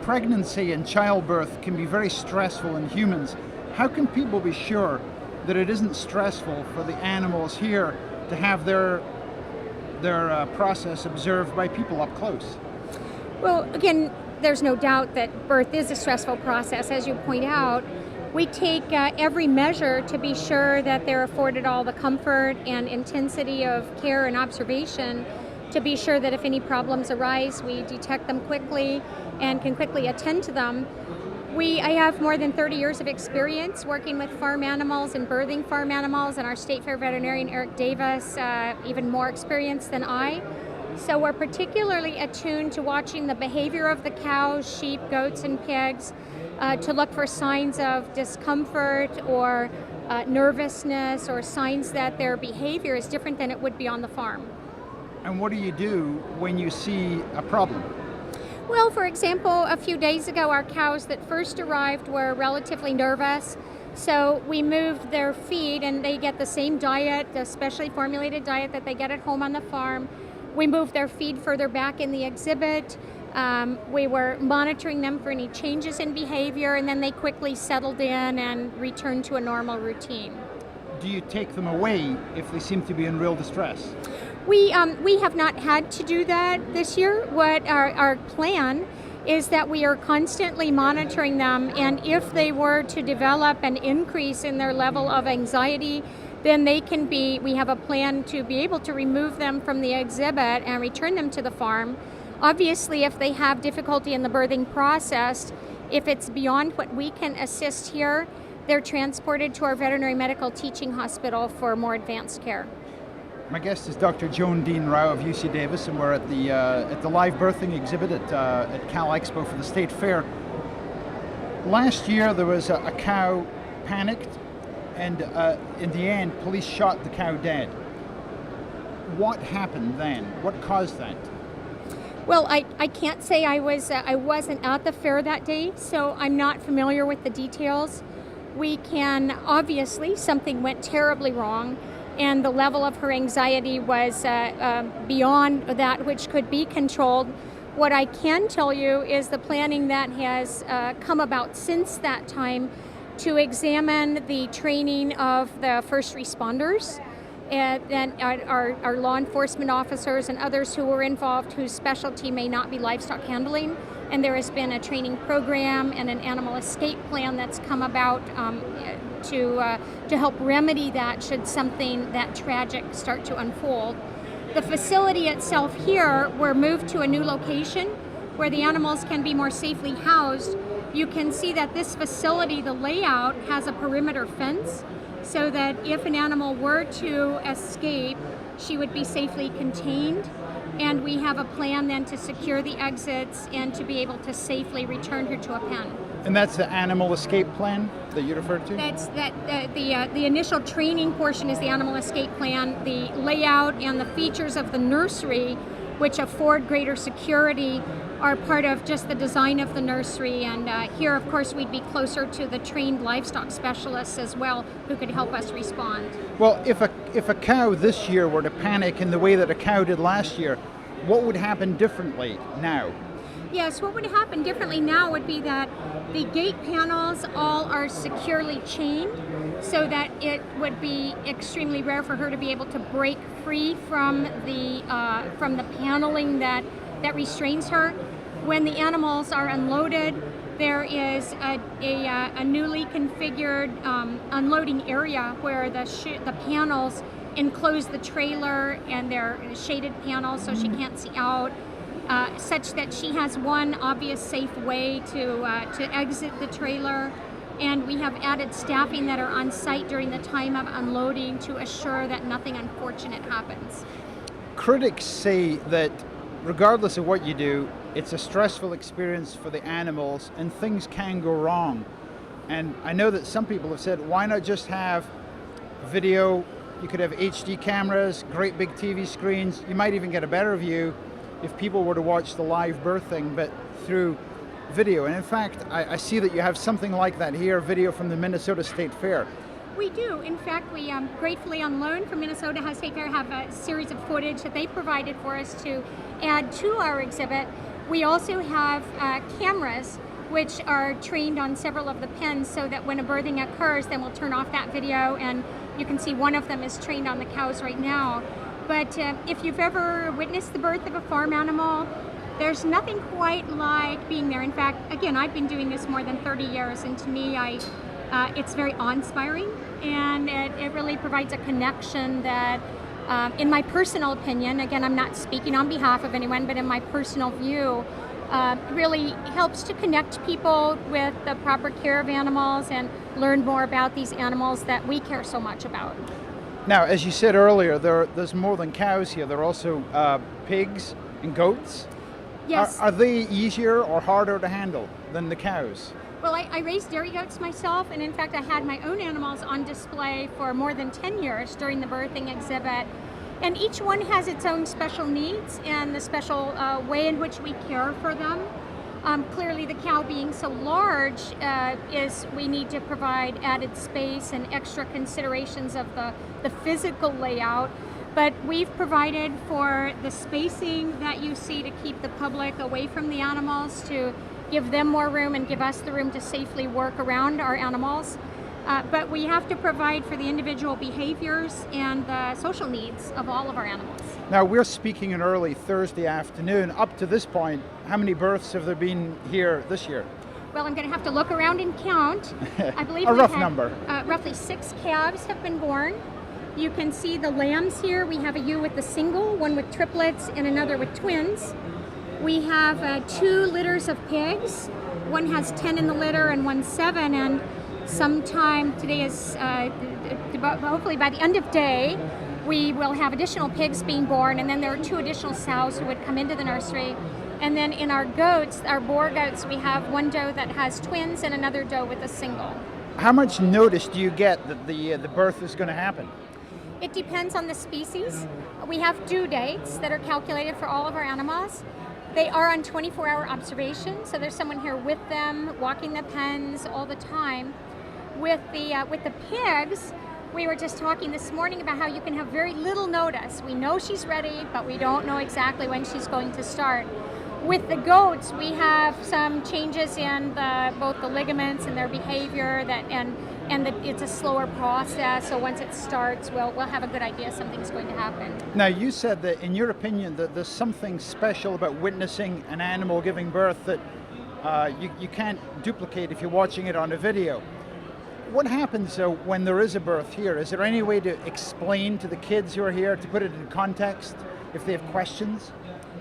pregnancy and childbirth can be very stressful in humans. How can people be sure that it isn't stressful for the animals here to have their process observed by people up close? Well, again, there's no doubt that birth is a stressful process. As you point out, we take every measure to be sure that they're afforded all the comfort and intensity of care and observation, to be sure that if any problems arise, we detect them quickly and can quickly attend to them. I have more than 30 years of experience working with farm animals and birthing farm animals, and our state fair veterinarian, Eric Davis, even more experience than I. So we're particularly attuned to watching the behavior of the cows, sheep, goats, and pigs, to look for signs of discomfort or nervousness or signs that their behavior is different than it would be on the farm. And what do you do when you see a problem? Well, for example, a few days ago, our cows that first arrived were relatively nervous. So we moved their feed, and they get the same diet, the specially formulated diet that they get at home on the farm. We moved their feed further back in the exhibit. We were monitoring them for any changes in behavior, and then they quickly settled in and returned to a normal routine. Do you take them away if they seem to be in real distress? We have not had to do that this year. What our plan is that we are constantly monitoring them, and if they were to develop an increase in their level of anxiety, then we have a plan to be able to remove them from the exhibit and return them to the farm. Obviously, if they have difficulty in the birthing process, if it's beyond what we can assist here, they're transported to our veterinary medical teaching hospital for more advanced care. My guest is Dr. Joan Dean Rao of UC Davis, and we're at the live birthing exhibit at Cal Expo for the State Fair. Last year there was a cow panicked, and in the end police shot the cow dead. What happened then? What caused that? Well, I can't say I wasn't at the fair that day, so I'm not familiar with the details. We can, obviously, something went terribly wrong, and the level of her anxiety was beyond that which could be controlled. What I can tell you is the planning that has come about since that time to examine the training of the first responders and our law enforcement officers and others who were involved whose specialty may not be livestock handling. And there has been a training program and an animal escape plan that's come about to help remedy that should something that tragic start to unfold. The facility itself here, we're moved to a new location where the animals can be more safely housed. You can see that this facility, the layout, has a perimeter fence so that if an animal were to escape, she would be safely contained. And we have a plan then to secure the exits and to be able to safely return her to a pen. And that's the animal escape plan that you referred to? The initial training portion is the animal escape plan. The layout and the features of the nursery, which afford greater security, are part of just the design of the nursery. And here, of course, we'd be closer to the trained livestock specialists as well, who could help us respond. Well, if a cow this year were to panic in the way that a cow did last year, what would happen differently now? Yes, what would happen differently now would be that the gate panels all are securely chained so that it would be extremely rare for her to be able to break free from the paneling that restrains her. When the animals are unloaded, there is a newly configured unloading area where the panels enclose the trailer, and they're shaded panels so she can't see out, such that she has one obvious safe way to exit the trailer. And we have added staffing that are on site during the time of unloading to assure that nothing unfortunate happens. Critics say that regardless of what you do, it's a stressful experience for the animals and things can go wrong. And I know that some people have said, why not just have video? You could have HD cameras, great big TV screens. You might even get a better view if people were to watch the live birthing, but through video. And in fact, I see that you have something like that here, video from the Minnesota State Fair. We do. In fact, we gratefully on loan from Minnesota State Fair have a series of footage that they provided for us to add to our exhibit. We also have cameras which are trained on several of the pens so that when a birthing occurs, then we'll turn off that video, and you can see one of them is trained on the cows right now. But if you've ever witnessed the birth of a farm animal, there's nothing quite like being there. In fact, again, I've been doing this more than 30 years, and to me, it's very awe-inspiring, and it really provides a connection that, in my personal opinion, again, I'm not speaking on behalf of anyone, but in my personal view, really helps to connect people with the proper care of animals and learn more about these animals that we care so much about. Now, as you said earlier, there's more than cows here. There are also pigs and goats. Yes. Are they easier or harder to handle than the cows? Well, I raised dairy goats myself, and in fact I had my own animals on display for more than 10 years during the birthing exhibit. And each one has its own special needs and the special way in which we care for them. Clearly the cow being so large is we need to provide added space and extra considerations of the physical layout. But we've provided for the spacing that you see to keep the public away from the animals, to give them more room and give us the room to safely work around our animals. But we have to provide for the individual behaviors and the social needs of all of our animals. Now, we're speaking an early Thursday afternoon. Up to this point, how many births have there been here this year? Well, I'm going to have to look around and count. I believe a rough number. Roughly 6 calves have been born. You can see the lambs here. We have a ewe with a single, one with triplets, and another with twins. We have 2 litters of pigs. One has 10 in the litter and one 7. And sometime today is, hopefully by the end of day, we will have additional pigs being born. And then there are 2 additional sows who would come into the nursery. And then in our goats, our boar goats, we have one doe that has twins and another doe with a single. How much notice do you get that the birth is going to happen? It depends on the species. We have due dates that are calculated for all of our animals. They are on 24-hour observation, so there's someone here with them, walking the pens all the time. With the pigs, we were just talking this morning about how you can have very little notice. We know she's ready, but we don't know exactly when she's going to start. With the goats, we have some changes in both the ligaments and their behavior, it's a slower process. So once it starts, we'll have a good idea something's going to happen. Now, you said that, in your opinion, that there's something special about witnessing an animal giving birth that you can't duplicate if you're watching it on a video. What happens when there is a birth here? Is there any way to explain to the kids who are here, to put it in context, if they have questions?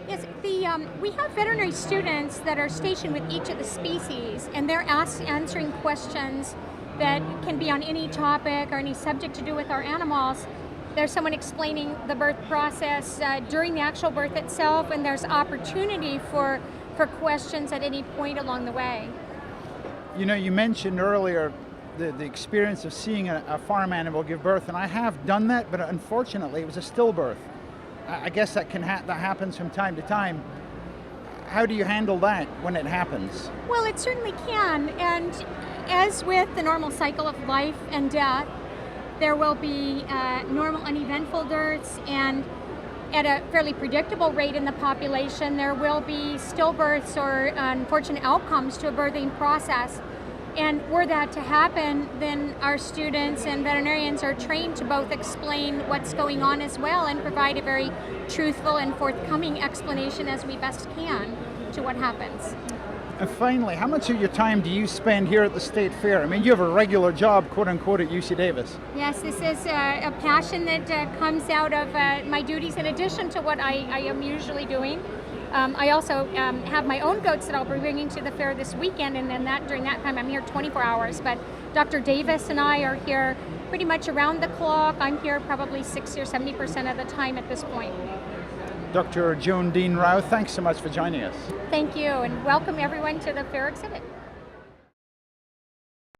Yes, we have veterinary students that are stationed with each of the species, and they're answering questions that can be on any topic or any subject to do with our animals. There's someone explaining the birth process during the actual birth itself, and there's opportunity for questions at any point along the way. You know, you mentioned earlier the experience of seeing a farm animal give birth, and I have done that, but unfortunately it was a stillbirth. I guess that happens from time to time. How do you handle that when it happens? Well, it certainly can, and as with the normal cycle of life and death, there will be normal uneventful births, and at a fairly predictable rate in the population, there will be stillbirths or unfortunate outcomes to a birthing process. And were that to happen, then our students and veterinarians are trained to both explain what's going on as well and provide a very truthful and forthcoming explanation as we best can to what happens. And finally, how much of your time do you spend here at the State Fair? I mean, you have a regular job, quote unquote, at UC Davis. Yes, this is a passion that comes out of my duties in addition to what I am usually doing. I also have my own goats that I'll be bringing to the fair this weekend, and then during that time I'm here 24 hours. But Dr. Davis and I are here pretty much around the clock. I'm here probably 60 or 70% of the time at this point. Dr. Joan Dean Rao, thanks so much for joining us. Thank you, and welcome everyone to the fair exhibit.